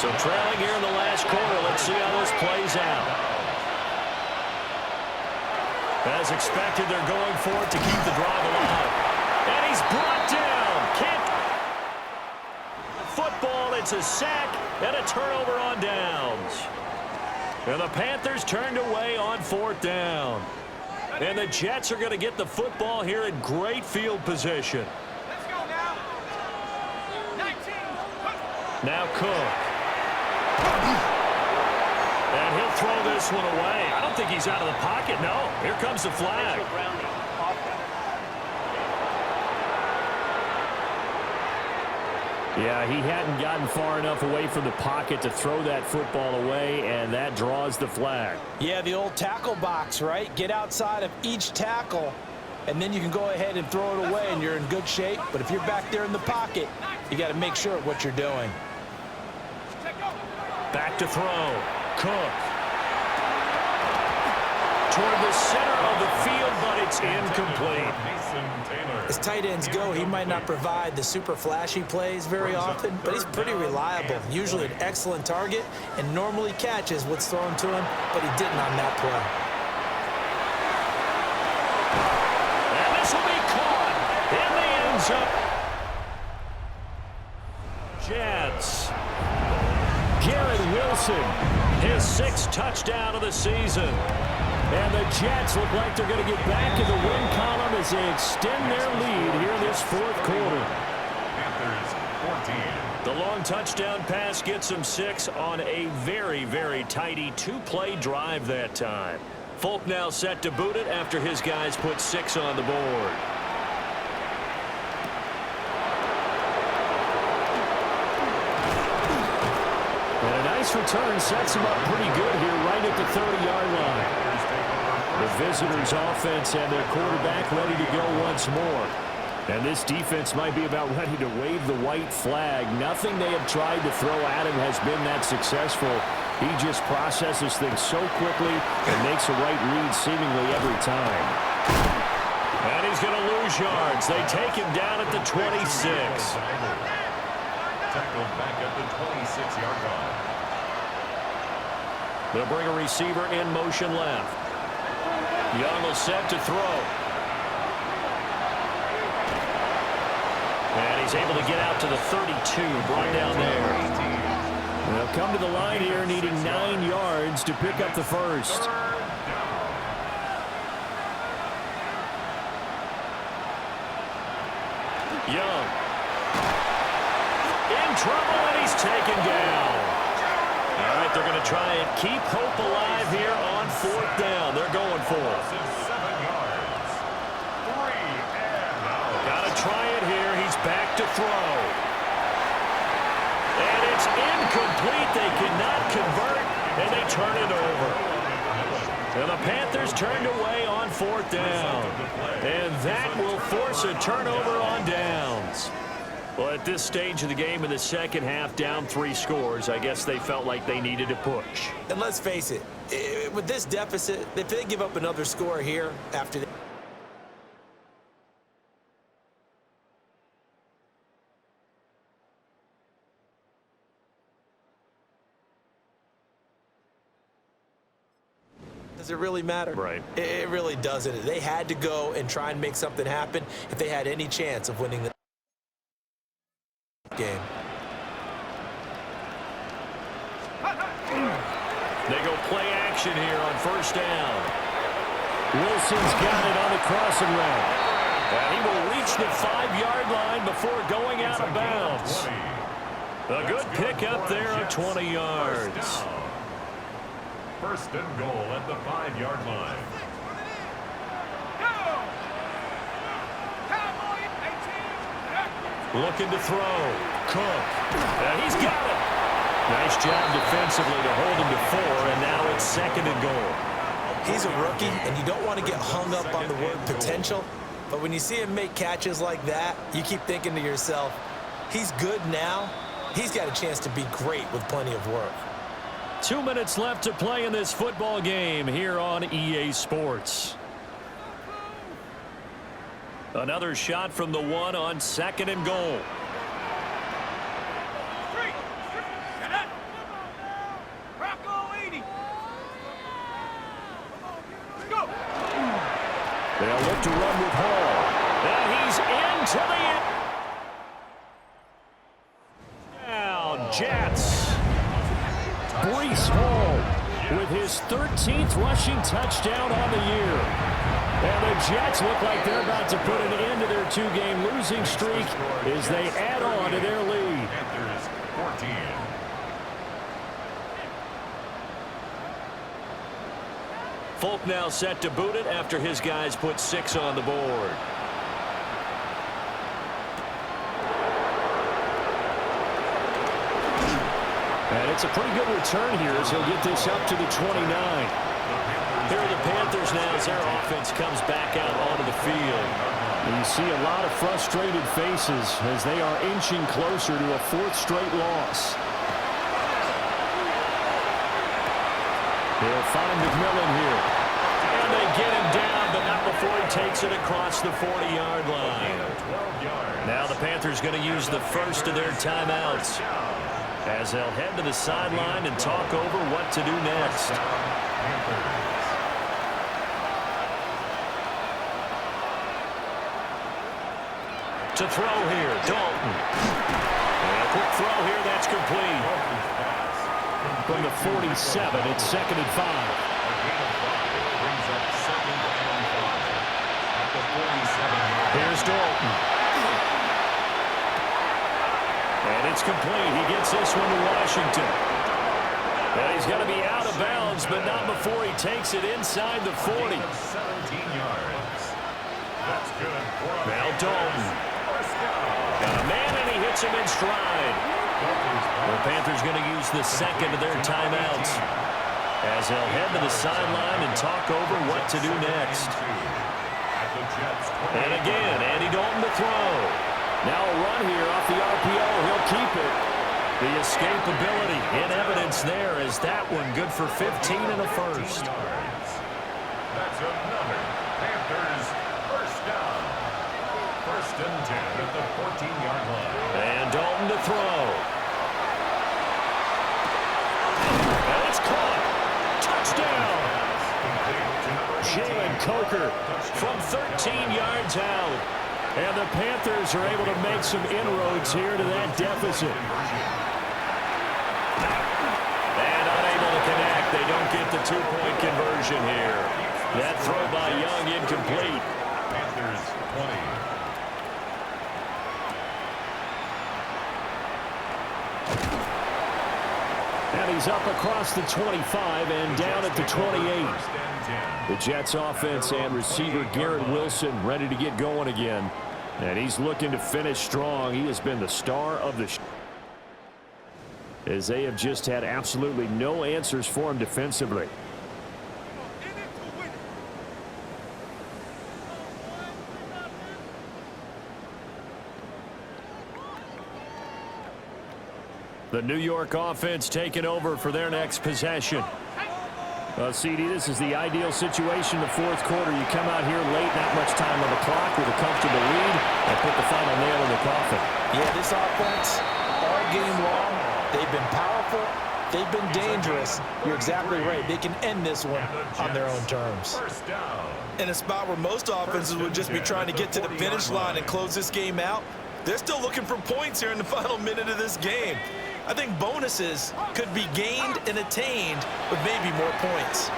So trailing here in the last quarter. Let's see how this plays out. As expected, they're going for it to keep the drive alive. And he's brought down. Can't. Football, it's a sack and a turnover on downs. And the Panthers turned away on 4th down. And the Jets are going to get the football here in great field position. Let's go now. 19. Now Cook. And he'll throw this one away. I don't think he's out of the pocket. No, here comes the flag. Yeah, he hadn't gotten far enough away from the pocket to throw that football away, and that draws the flag. Yeah, the old tackle box, right? Get outside of each tackle, and then you can go ahead and throw it away, and you're in good shape. But if you're back there in the pocket, you got to make sure of what you're doing. Back to throw. Cook. Toward the center of the field, but it's incomplete. As tight ends go, he might not provide the super flashy plays very often, but he's pretty reliable. Usually an excellent target, and normally catches what's thrown to him, but he didn't on that play. And this will be caught in the end zone. Jets. Garrett Wilson, his 6th touchdown of the season. And the Jets look like they're going to get back in the win column as they extend their lead here in this 4th quarter. Panthers 14. The long touchdown pass gets them 6 on a very, very tidy 2-play drive that time. Folk now set to boot it after his guys put 6 on the board. And a nice return sets him up pretty good here right at the 30-yard line. The visitors' offense and their quarterback ready to go once more. And this defense might be about ready to wave the white flag. Nothing they have tried to throw at him has been that successful. He just processes things so quickly and makes the right read seemingly every time. And he's going to lose yards. They take him down at the 26. Tackled back at the 26-yard line. They'll bring a receiver in motion left. Young will set to throw. And he's able to get out to the 32, brought down there. They'll come to the line here needing 9 yards to pick up the first. Young. In trouble, and he's taken down. All right, they're going to try and keep hope alive here on 4th down. They're going for it. 7 yards. 3 and out. Got to try it here. He's back to throw. And it's incomplete. They cannot convert, and they turn it over. And the Panthers turned away on 4th down. And that will force a turnover on downs. Well, at this stage of the game in the second half, down 3 scores, I guess they felt like they needed to push. And let's face it, with this deficit, if they give up another score here after the does it really matter? Right. It really doesn't. They had to go and try and make something happen if they had any chance of winning the game. They go play action here on 1st down. Wilson's got it on the crossing route. And he will reach the 5-yard line before going out of bounds. A good pickup there of 20 yards. 1st and goal at the 5-yard line. Looking to throw. Cook. And he's got it. Nice job defensively to hold him to 4, and now it's 2nd and goal. He's a rookie, and you don't want to get hung up on the word potential, but when you see him make catches like that, you keep thinking to yourself, he's good now. He's got a chance to be great with plenty of work. 2 minutes left to play in this football game here on EA Sports. Another shot from the 1 on 2nd and goal. They'll look to run with Hall. And he's into the end. Down, Jets. Breece Hall with his 13th rushing touchdown on the year. And the Jets look like they're about to put an end to their 2-game losing streak as they add on to their lead. Panthers 14. Folk now set to boot it after his guys put 6 on the board. And it's a pretty good return here as he'll get this up to the 29. Here are the Panthers now as their offense comes back out onto the field. And you see a lot of frustrated faces as they are inching closer to a 4th straight loss. They'll find McMillan here. And they get him down, but not before he takes it across the 40-yard line. Now the Panthers going to use the first of their timeouts as they'll head to the sideline and talk over what to do next. To throw here, Dalton. And a quick throw here, that's complete. From the 47, it's 2nd and 5. Here's Dalton. And it's complete. He gets this one to Washington. And he's going to be out of bounds, but not before he takes it inside the 40. 17 yards. That's good. Now Dalton. Got a man, and he hits him in stride. The Panthers going to use the second of their timeouts as they'll head to the sideline and talk over what to do next. And again, Andy Dalton to throw. Now a run here off the RPO. He'll keep it. The escapability in evidence there as that one good for 15 and a first. That's another Panthers first down. 1st and 10 at the 14-yard line. And Dalton to throw. And it's caught. Touchdown. Jalen Coker from 13 yards out. And the Panthers are able to make some inroads here to that deficit. And unable to connect. They don't get the 2-point conversion here. That throw by Young incomplete. Panthers 20. And he's up across the 25 and down at the 28. The Jets offense and receiver Garrett Wilson ready to get going again. And he's looking to finish strong. He has been the star of the show, as they have just had absolutely no answers for him defensively. The New York offense taking over for their next possession. CD, this is the ideal situation in the 4th quarter. You come out here late, not much time on the clock with a comfortable lead, and put the final nail in the coffin. Yeah, this offense, all game long, they've been powerful, they've been dangerous. You're exactly right. They can end this one on their own terms. In a spot where most offenses would just be trying to get to the finish line and close this game out, they're still looking for points here in the final minute of this game. I think bonuses could be gained and attained with maybe more points.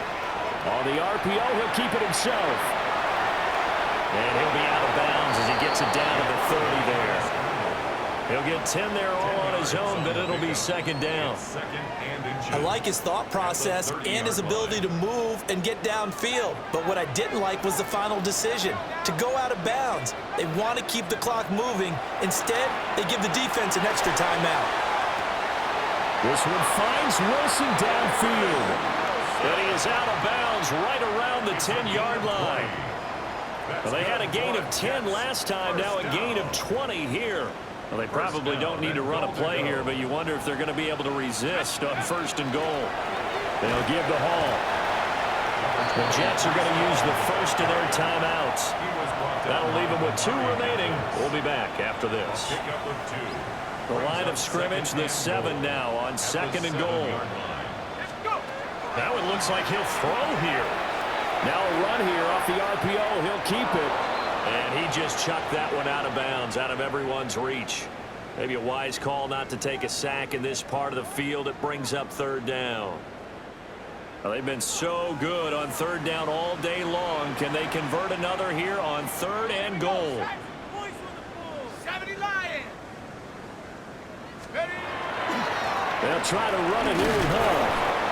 On the RPO, he'll keep it himself. And he'll be out of bounds as he gets it down to the 30 there. He'll get 10 there all on his own, but it'll be 2nd down. I like his thought process and his ability to move and get downfield. But what I didn't like was the final decision, to go out of bounds. They want to keep the clock moving. Instead, they give the defense an extra timeout. This one finds Wilson downfield. And he is out of bounds right around the 10-yard line. Well, they had a gain of 10 last time, now a gain of 20 here. Well, they probably don't need to run a play here, but you wonder if they're going to be able to resist on 1st and goal. They'll give the haul. The Jets are going to use the first of their timeouts. That'll leave them with 2 remaining. We'll be back after this. The line of scrimmage, the 7 now on 2nd and goal. Now it looks like he'll throw here. Now a run here off the RPO. He'll keep it. And he just chucked that one out of bounds, out of everyone's reach. Maybe a wise call not to take a sack in this part of the field. It brings up 3rd down. Well, they've been so good on 3rd down all day long. Can they convert another here on 3rd and goal? They'll try to run it here with Hall.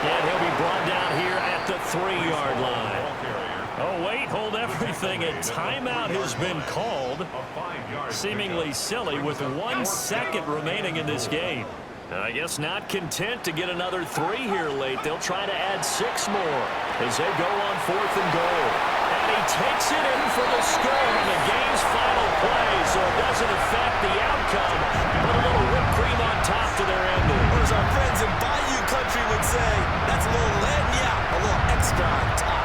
And he'll be brought down here at the 3-yard line. Oh, wait, hold everything. A timeout has been called. Seemingly silly with 1 second remaining in this game. And I guess not content to get another 3 here late. They'll try to add 6 more as they go on 4th and goal. And he takes it in for the score on the game's final play, so it doesn't affect the outcome, but a little whipped cream on top to their ending. Or as our friends in Bayou Country would say, that's a little lagniappe, a little extra on top.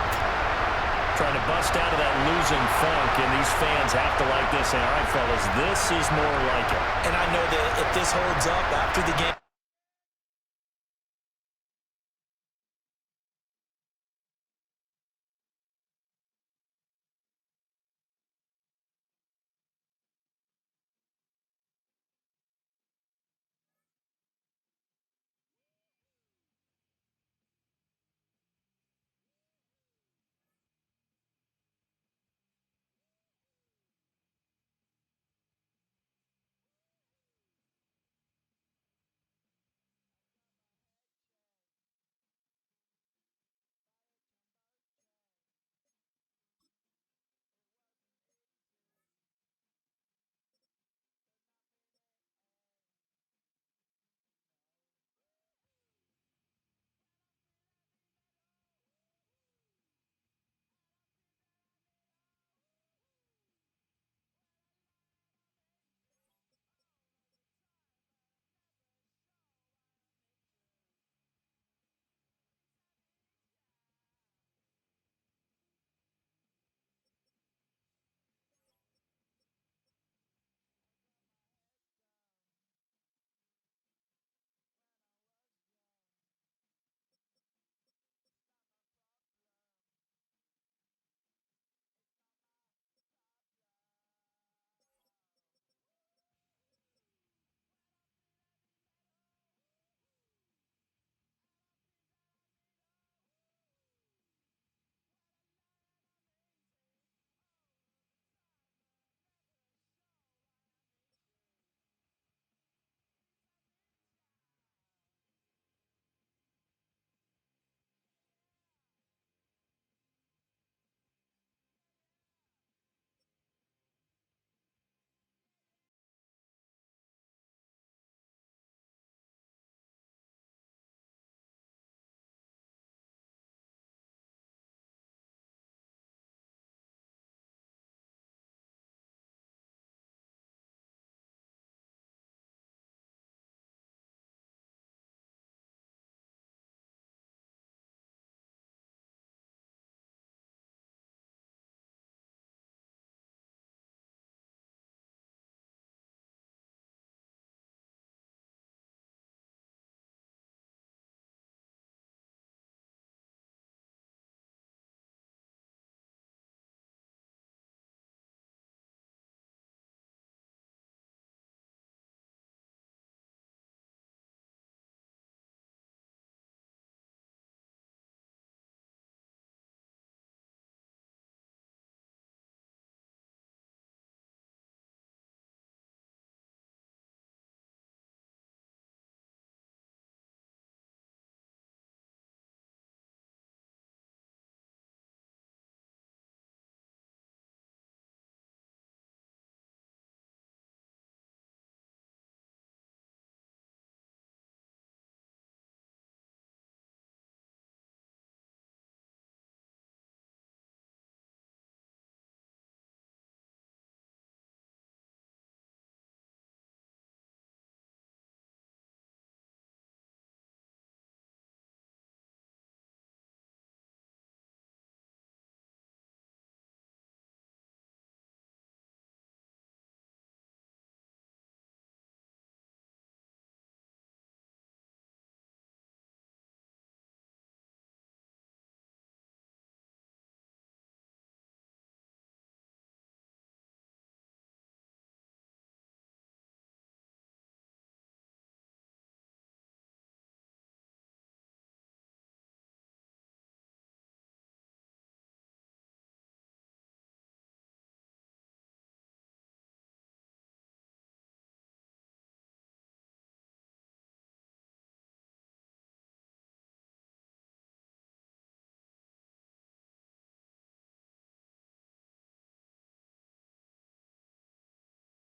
Trying to bust out of that losing funk, and these fans have to like this. And all right, fellas, this is more like it. And I know that if this holds up after the game,